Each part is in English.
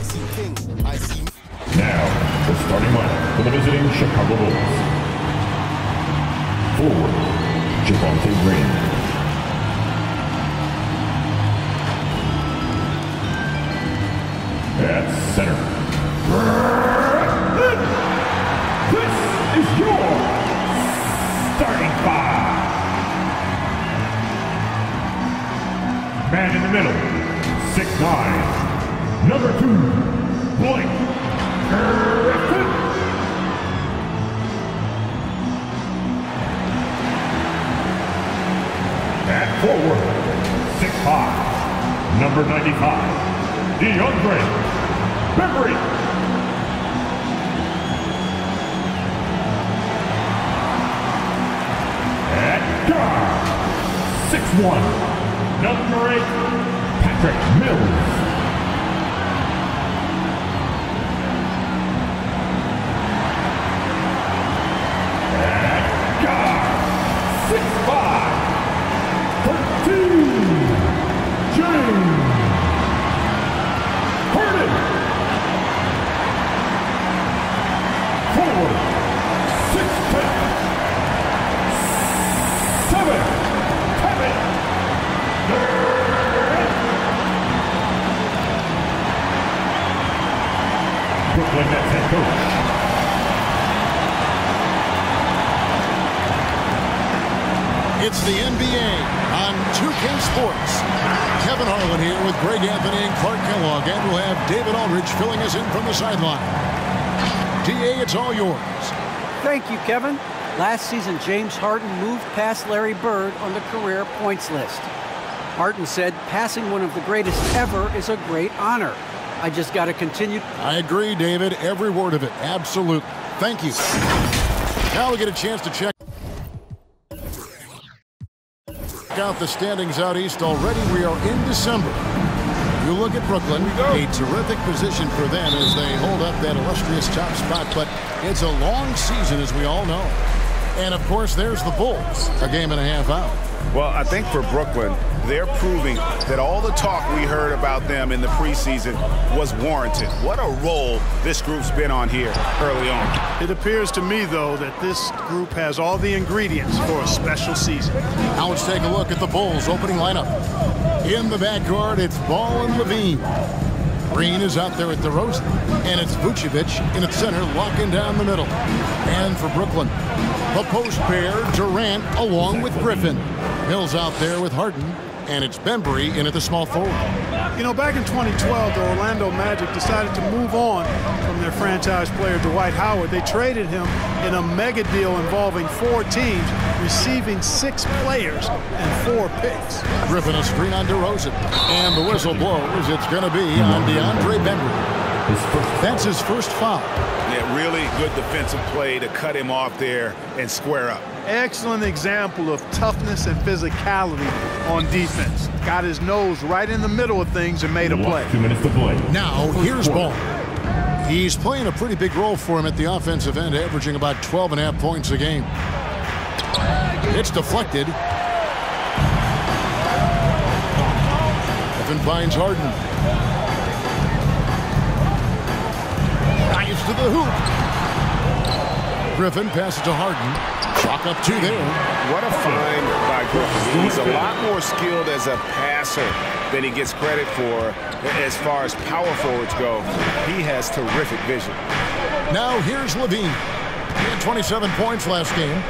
I see King. I see. Now, the starting lineup for the visiting Chicago Bulls. Forward, Javonte Green. At center. This is your starting five. Man in the middle, 6'9", number 2, Blake Griffin. At forward, 6'5", number 95, DeAndre Bembry. At guard, 6'1", number 8, Patrick Mills. At guard, 6'5", 13, James Harden. Forward, 6'10", 7, Kevin Brooklyn Nets head coach. It's the NBA on 2K Sports. Kevin Harlan here with Greg Anthony and Clark Kellogg, and we'll have David Aldridge filling us in from the sideline. DA, it's all yours. Thank you, Kevin. Last season, James Harden moved past Larry Bird on the career points list. Harden said, passing one of the greatest ever is a great honor. I just got to continue. I agree, David. Every word of it. Absolutely. Thank you. Now we get a chance to check out the standings out east already. We are in December. You look at Brooklyn, a terrific position for them as they hold up that illustrious top spot, but it's a long season, as we all know. And, of course, there's the Bulls, a game and a half out. Well, I think for Brooklyn, they're proving that all the talk we heard about them in the preseason was warranted. What a role this group's been on here early on. It appears to me, though, that this group has all the ingredients for a special season. Now let's take a look at the Bulls' opening lineup. In the backcourt, it's Ball and Levine. Green is out there at DeRozan, and it's Vucevic in its center, locking down the middle. And for Brooklyn, the post pair, Durant along with Griffin. Mills out there with Harden, and it's Bembry in at the small forward. You know, back in 2012, the Orlando Magic decided to move on from their franchise player, Dwight Howard. They traded him in a mega deal involving 4 teams, receiving 6 players and 4 picks. Griffin a screen on DeRozan, and the whistle blows. It's going to be on DeAndre Bembry. That's his first foul. Yeah, really good defensive play to cut him off there and square up. Excellent example of toughness and physicality on defense. Got his nose right in the middle of things and made a play. 2 minutes to play. Now, here's Ball. He's playing a pretty big role for him at the offensive end, averaging about 12.5 points a game. It's deflected. Griffin finds Harden. Drives to the hoop. Griffin passes to Harden. Chalk up 2 there. What a find by Griffin. He's a lot more skilled as a passer than he gets credit for as far as power forwards go. He has terrific vision. Now here's Levine. He had 27 points last game.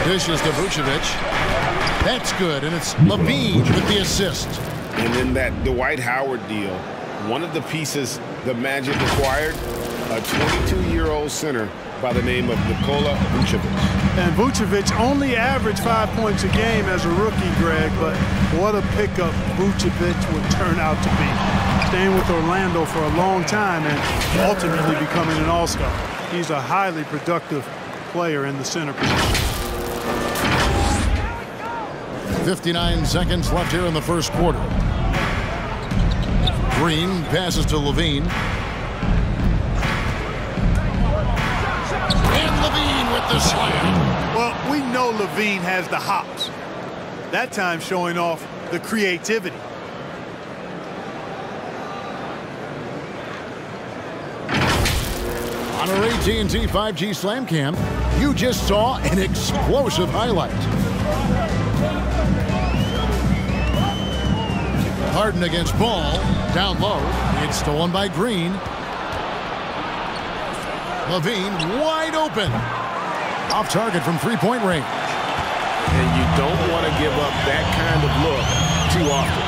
Dishes to Vucevic. That's good, and it's Levine with the assist. And then that Dwight Howard deal, one of the pieces the Magic acquired, a 22-year-old center by the name of Nikola Vucevic. And Vucevic only averaged 5 points a game as a rookie, Greg, but what a pickup Vucevic would turn out to be. Staying with Orlando for a long time and ultimately becoming an all-star. He's a highly productive player in the center position. 59 seconds left here in the first quarter. Green passes to Levine. And Levine with the slam. Well, we know Levine has the hops. That time showing off the creativity. On our AT&T 5G Slam Cam, you just saw an explosive highlight. Harden against Ball, down low. It's stolen by Green. Levine wide open. Off target from three-point range. And you don't want to give up that kind of look too often.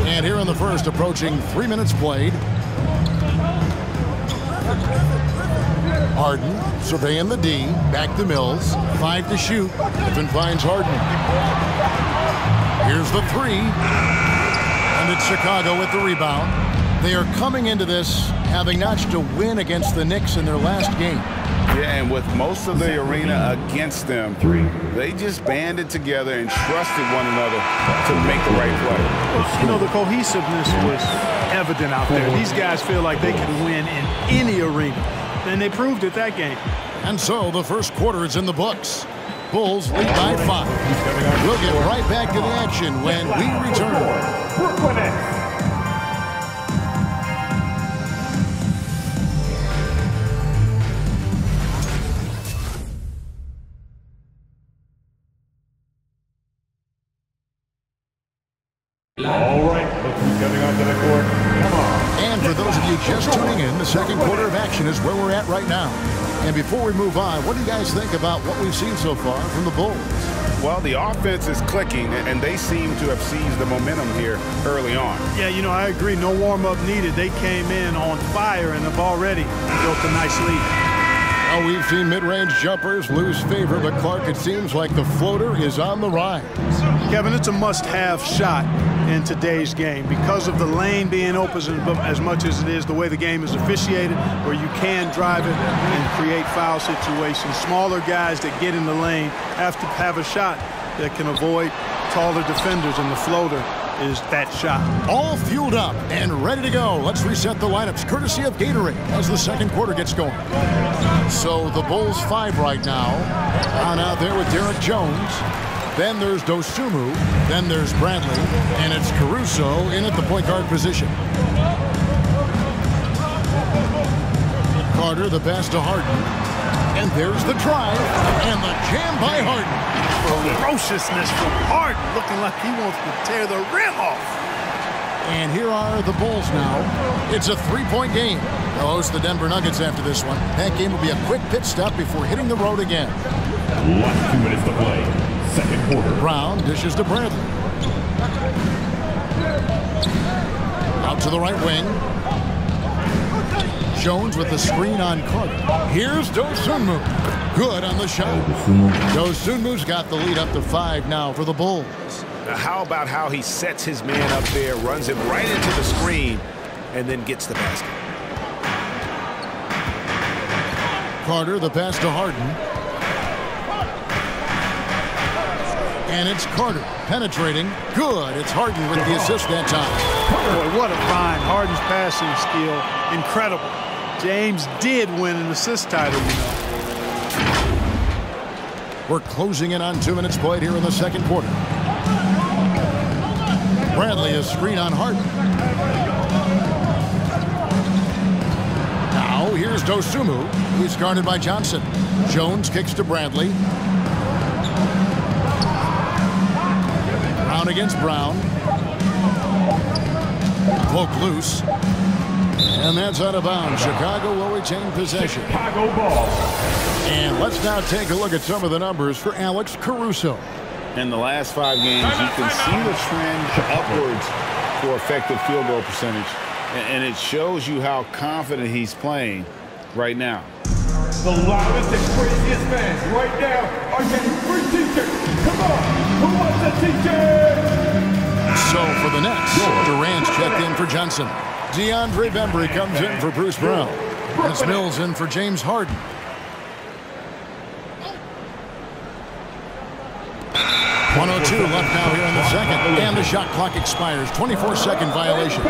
And here in the first, approaching 3 minutes played. Harden surveying the D. Back to Mills. 5 to shoot. Griffin finds Harden. Here's the three. And it's Chicago with the rebound. They are coming into this having notched a win against the Knicks in their last game. Yeah, and with most of the arena against them, they just banded together and trusted one another to make the right play. Well, you know, the cohesiveness was evident out there. These guys feel like they can win in any arena, and they proved it that game. And so the first quarter is in the books. Bulls lead by 5. We'll get right back to the action when we return. All right, look who's coming onto the court. Come on. And for those of you just tuning in, the second quarter of action is where we're at right now. And before we move on, what do you guys think about what we've seen so far from the Bulls? Well, the offense is clicking, and they seem to have seized the momentum here early on. Yeah, you know, I agree. No warm-up needed. They came in on fire and have already built a nice lead. Well, we've seen mid-range jumpers lose favor, but Clark, it seems like the floater is on the rise. Kevin, it's a must-have shot in today's game because of the lane being open as much as it is, the way the game is officiated, where you can drive it and create foul situations. Smaller guys that get in the lane have to have a shot that can avoid taller defenders, and the floater is that shot. All fueled up and ready to go. Let's reset the lineups courtesy of Gatorade as the second quarter gets going. So the Bulls 5 right now. On out there with Derek Jones. Then there's Dosunmu. Then there's Bradley. And it's Caruso in at the point guard position. Carter, the pass to Harden. And there's the drive. And the jam by Harden. Ferociousness from Harden, looking like he wants to tear the rim off. And here are the Bulls now. It's a three-point game. They'll host the Denver Nuggets after this one. That game will be a quick pit stop before hitting the road again. Last 2 minutes to play. Second quarter. Brown dishes to Bradley. Out to the right wing. Jones with the screen on Carter. Here's Dosunmu. Good on the shot. Dosunmu's got the lead up to 5 now for the Bulls. Now, how about how he sets his man up there, runs him right into the screen, and then gets the basket. Carter, the pass to Harden. And it's Carter penetrating. Good. It's Harden with the assist that time. Boy, what a find. Harden's passing skill, incredible. James did win an assist title, you know. We're closing in on 2 minutes played here in the second quarter. Bradley is screen on Harden. Now here's Dosunmu. He's guarded by Johnson. Jones kicks to Bradley. Brown against Brown. Cloak loose. And that's out of bounds. Chicago will retain possession. Chicago ball. And let's now take a look at some of the numbers for Alex Caruso. In the last 5 games, you can see the trend upwards for effective field goal percentage. And it shows you how confident he's playing right now. The loudest and craziest fans right now are getting free t-shirts. Come on, who wants a t-shirt? So for the Nets, Durant's checked in for Johnson. DeAndre Bembry comes in for Bruce Brown. It's Mills in for James Harden. .102 left now here in the second. And the shot clock expires. 24-second violation.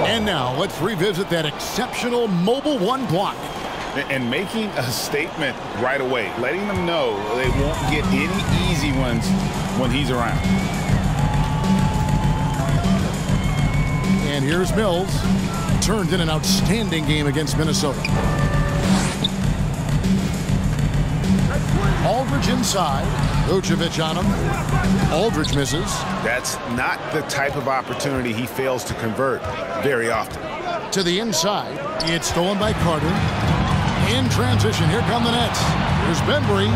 And now let's revisit that exceptional mobile one block. And making a statement right away, letting them know they won't get any easy ones when he's around. And here's Mills. turned in an outstanding game against Minnesota. Aldridge inside. Vucevic on him. Aldridge misses. That's not the type of opportunity he fails to convert very often. To the inside. It's stolen by Carter. In transition, here come the Nets. Here's Bembry.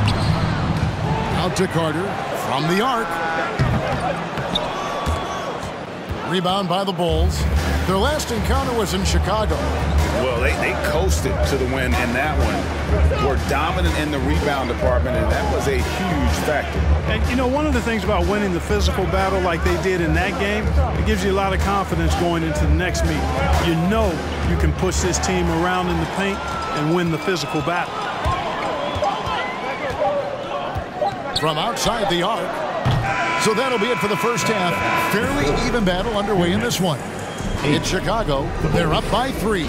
Out to Carter from the arc. Rebound by the Bulls. Their last encounter was in Chicago. Well, they coasted to the win in that one. Were dominant in the rebound department, and that was a huge factor. And, you know, one of the things about winning the physical battle like they did in that game, it gives you a lot of confidence going into the next meet. You know you can push this team around in the paint and win the physical battle. From outside the arc. So that'll be it for the first half. Fairly even battle underway in this one. It's Chicago. They're up by 3.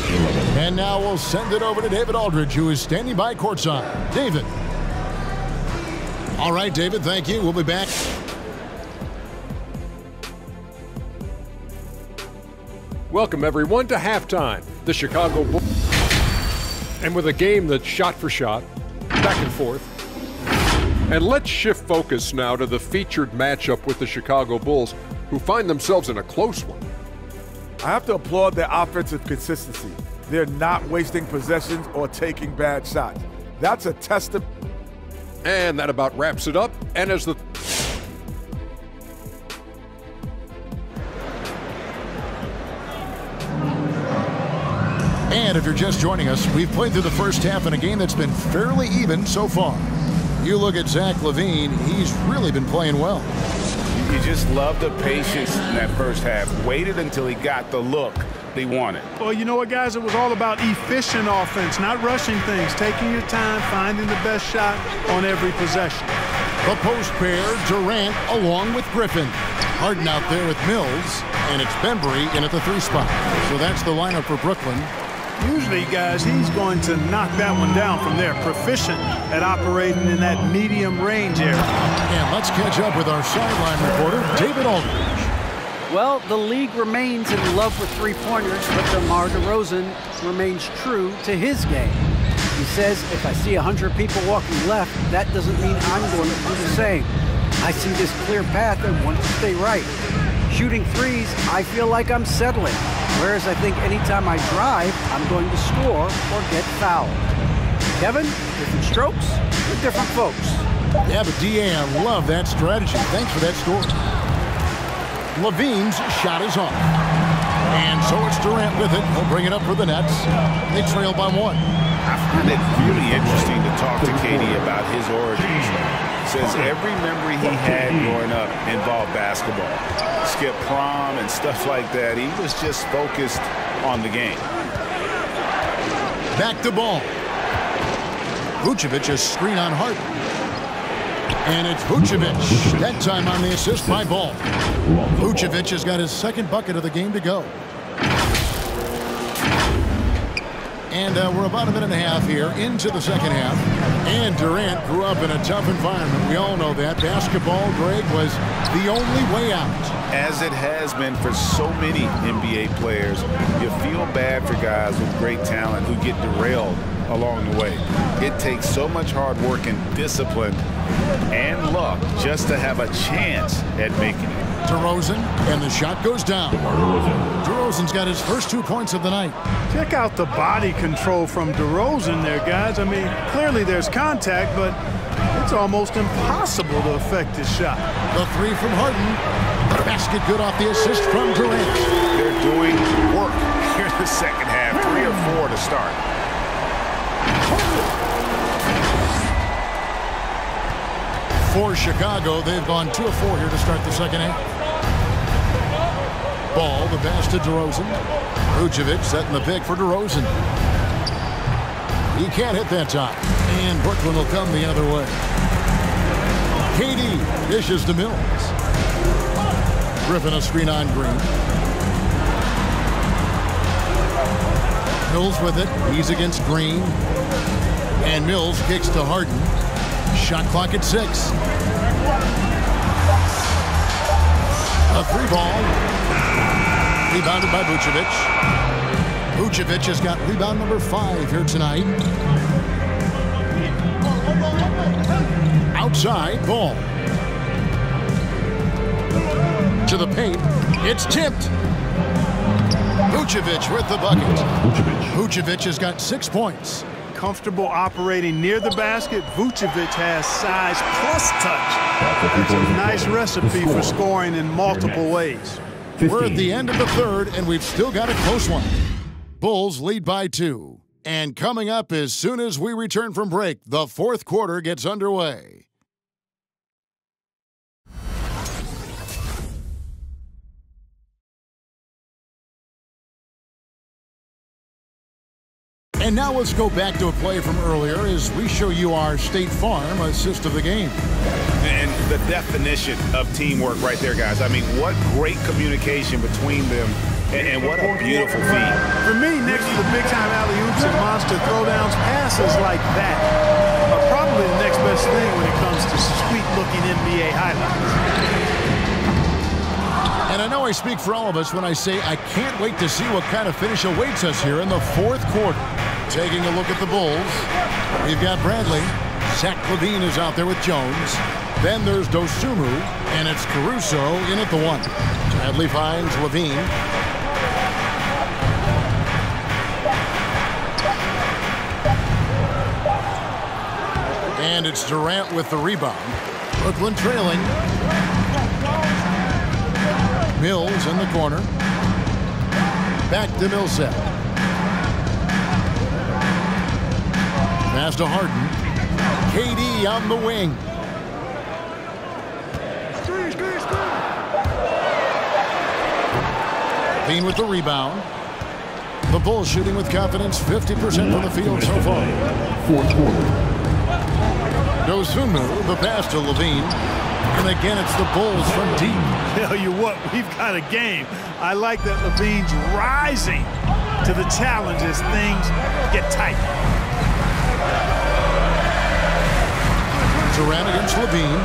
And now we'll send it over to David Aldridge, who is standing by courtside. David. All right, David, thank you. We'll be back. Welcome, everyone, to halftime. The Chicago Bulls. And with a game that's shot for shot, back and forth. And let's shift focus now to the featured matchup with the Chicago Bulls, who find themselves in a close one. I have to applaud their offensive consistency. They're not wasting possessions or taking bad shots. That's a testament. And that about wraps it up. And as the And if you're just joining us, we've played through the first half in a game that's been fairly even so far. You look at Zach LaVine, he's really been playing well. You just love the patience in that first half. Waited until he got the look he wanted. Well, you know what, guys? It was all about efficient offense, not rushing things, taking your time, finding the best shot on every possession. The post pair, Durant along with Griffin. Harden out there with Mills, and it's Bembry in at the 3 spot. So that's the lineup for Brooklyn. Usually, guys, he's going to knock that one down from there. Proficient at operating in that medium range area. And let's catch up with our sideline reporter, David Aldridge. Well, the league remains in love with three-pointers, but DeMar DeRozan remains true to his game. He says, if I see 100 people walking left, that doesn't mean I'm going to do the same. I see this clear path and want to stay right. Shooting threes, I feel like I'm settling. Whereas I think anytime I drive, I'm going to score or get fouled. Kevin, different strokes for different folks. Yeah, but DA, I love that strategy. Thanks for that story. LaVine's shot is off. And so it's Durant with it. He'll bring it up for the Nets. They trail by 1. I find it really interesting to talk to Katie about his origins. Says every memory he had growing up involved basketball. Skip prom and stuff like that. He was just focused on the game. Back to ball. Vucevic a screen on Harden. And it's Vucevic. That time on the assist by Ball. Vucevic has got his second bucket of the game to go. And we're about a minute and a half here into the second half. And Durant grew up in a tough environment. We all know that. Basketball, Greg, was the only way out. As it has been for so many NBA players, you feel bad for guys with great talent who get derailed along the way. It takes so much hard work and discipline and luck just to have a chance at making it. DeRozan, and the shot goes down. DeRozan's got his first 2 points of the night. Check out the body control from DeRozan there, guys. I mean, clearly there's contact, but it's almost impossible to affect his shot. The 3 from Harden. The basket good off the assist from Durant. They're doing work here in the second half. 3 or 4 to start. For Chicago, they've gone 2 of 4 here to start the second half. Ball, the pass to DeRozan. Vucevic setting the pick for DeRozan. He can't hit that time. And Brooklyn will come the other way. KD dishes to Mills. Griffin a screen on Green. Mills with it. He's against Green. And Mills kicks to Harden. Shot clock at 6. A 3 ball. Rebounded by Vucevic. Vucevic has got rebound number 5 here tonight. Outside, ball. To the paint. It's tipped. Vucevic with the bucket. Vucevic has got 6 points. Comfortable operating near the basket. Vucevic has size plus touch. It's a nice recipe for scoring in multiple ways. We're at the end of the third, and we've still got a close one. Bulls lead by 2. And coming up as soon as we return from break, the fourth quarter gets underway. And now let's go back to a play from earlier as we show you our State Farm assist of the game. And the definition of teamwork right there, guys. I mean, what great communication between them, and what a beautiful feed. For me, next to the big-time alley-oops and monster throwdowns, passes like that are probably the next best thing when it comes to sweet-looking NBA highlights. And I know I speak for all of us when I say I can't wait to see what kind of finish awaits us here in the fourth quarter. Taking a look at the Bulls, we've got Bradley. Zach LaVine is out there with Jones. Then there's Dosunmu, and it's Caruso in at the 1. Bradley finds LaVine. And it's Durant with the rebound. Brooklyn trailing. Mills in the corner. Back to Millsap. Pass to Harden. KD on the wing. Dean with the rebound. The Bulls shooting with confidence, 50% from the field so far. Fourth quarter. Dosunmu, the pass to LaVine. And again, it's the Bulls from deep. Tell you what, we've got a game. I like that LaVine's rising to the challenge as things get tight. Durant against LaVine.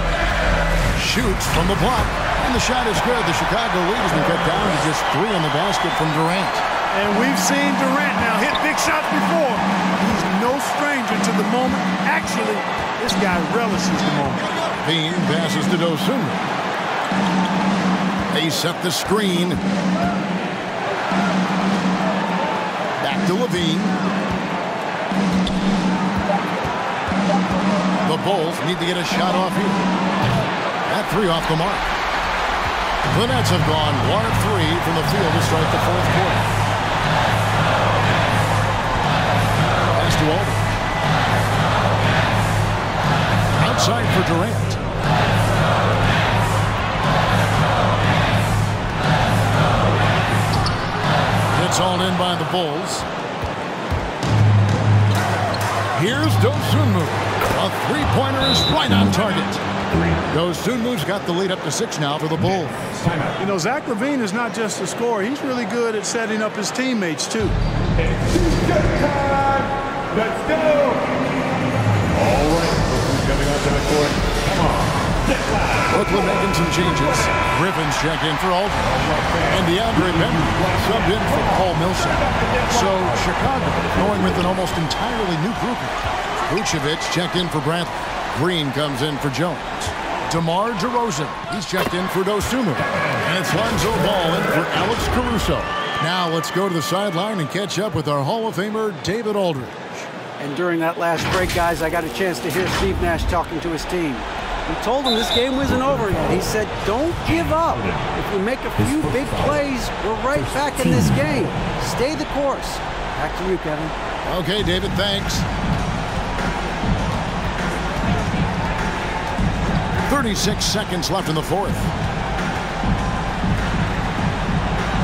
Shoots from the block. And the shot is good. The Chicago lead has been cut down to just 3 on the basket from Durant. And we've seen Durant now hit big shots before. He's no stranger to the moment. Actually, this guy relishes the moment. LaVine passes to Dosunmu. They set the screen. Back to LaVine. The Bulls need to get a shot off here. That 3 off the mark. The Nets have gone 1 of 3 from the field to start the fourth quarter. Pass to Alden. Outside for Durant. It's all in by the Bulls. Here's Dosunmu. A three-pointer is right on target. Dosunmu's got the lead up to 6 now for the Bulls. You know, Zach LaVine is not just a scorer. He's really good at setting up his teammates, too. Let's go! All right, who's coming out to the court? Come on, get loud! Brooklyn making some changes. Griffin's checked in for Aldridge. And DeAndre Bembry subbed in for Paul Millsap. So Chicago going with an almost entirely new grouping. Vucevic checked in for Bradley. Green comes in for Jones. DeMar DeRozan, he's checked in for Dosunmu. And it's Lonzo Ball in for Alex Caruso. Now let's go to the sideline and catch up with our Hall of Famer, David Aldridge. And during that last break, guys, I got a chance to hear Steve Nash talking to his team. He told them this game wasn't over yet. He said, don't give up. If we make a few big plays, we're right back in this game. Stay the course. Back to you, Kevin. Okay, David, thanks. 36 seconds left in the fourth.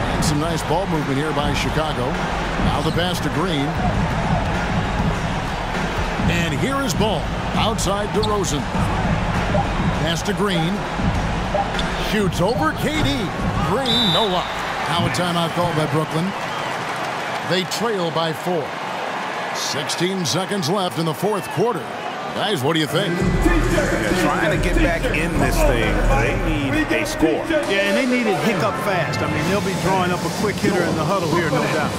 And some nice ball movement here by Chicago. Now the pass to Green. And here is Ball. Outside DeRozan. Pass to Green. Shoots over KD. Green, no luck. Now a timeout called by Brooklyn. They trail by 4. 16 seconds left in the fourth quarter. Guys, what do you think? Yeah, trying to get back in this thing, they need a score. Yeah, and they need it hiccup fast. I mean, they'll be drawing up a quick hitter in the huddle here, no doubt.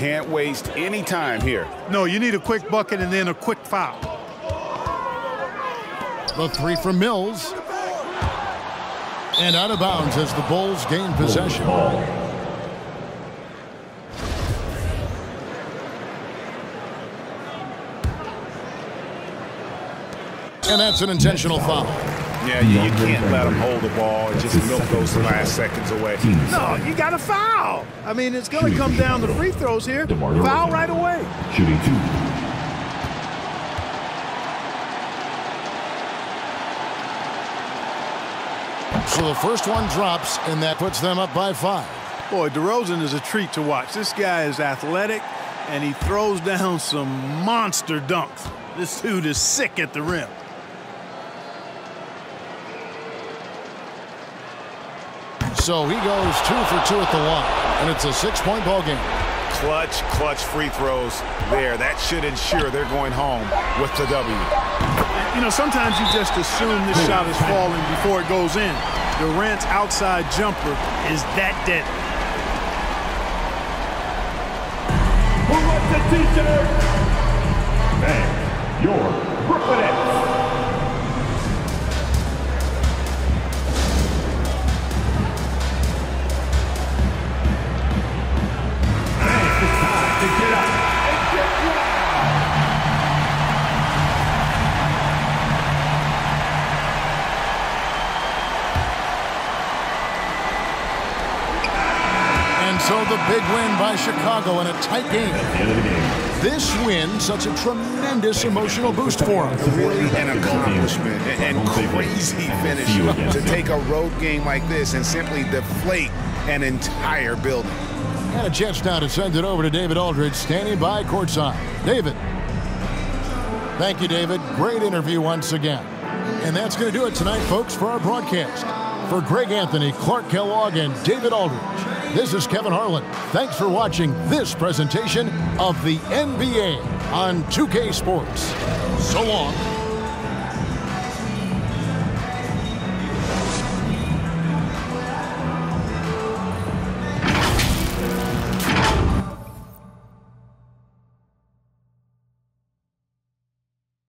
Can't waste any time here. No, you need a quick bucket and then a quick foul. The three from Mills. And out of bounds as the Bulls gain possession. And that's an intentional foul. Yeah, you can't let them hold the ball and just milk those last seconds away. No, you got to foul. I mean, it's going to come down to free throws here. Foul right away. Shooting 2. So the first one drops, and that puts them up by 5. Boy, DeRozan is a treat to watch. This guy is athletic, and he throws down some monster dunks. This dude is sick at the rim. So he goes 2 for 2 at the line, and it's a 6-point ball game. Clutch free throws there. That should ensure they're going home with the W. You know, sometimes you just assume this shot is falling before it goes in. Durant's outside jumper is that deadly. Who wants the t-shirt? And your Brooklyn Nets. To get up and get wild. And so the big win by Chicago in a tight game. At the end of the game. This win, such a tremendous emotional boost for them. Really an accomplishment and crazy finish to take a road game like this and simply deflate an entire building. And a chance now to send it over to David Aldridge, standing by courtside. David. Thank you, David. Great interview once again. And that's going to do it tonight, folks, for our broadcast. For Greg Anthony, Clark Kellogg, and David Aldridge, this is Kevin Harlan. Thanks for watching this presentation of the NBA on 2K Sports. So long.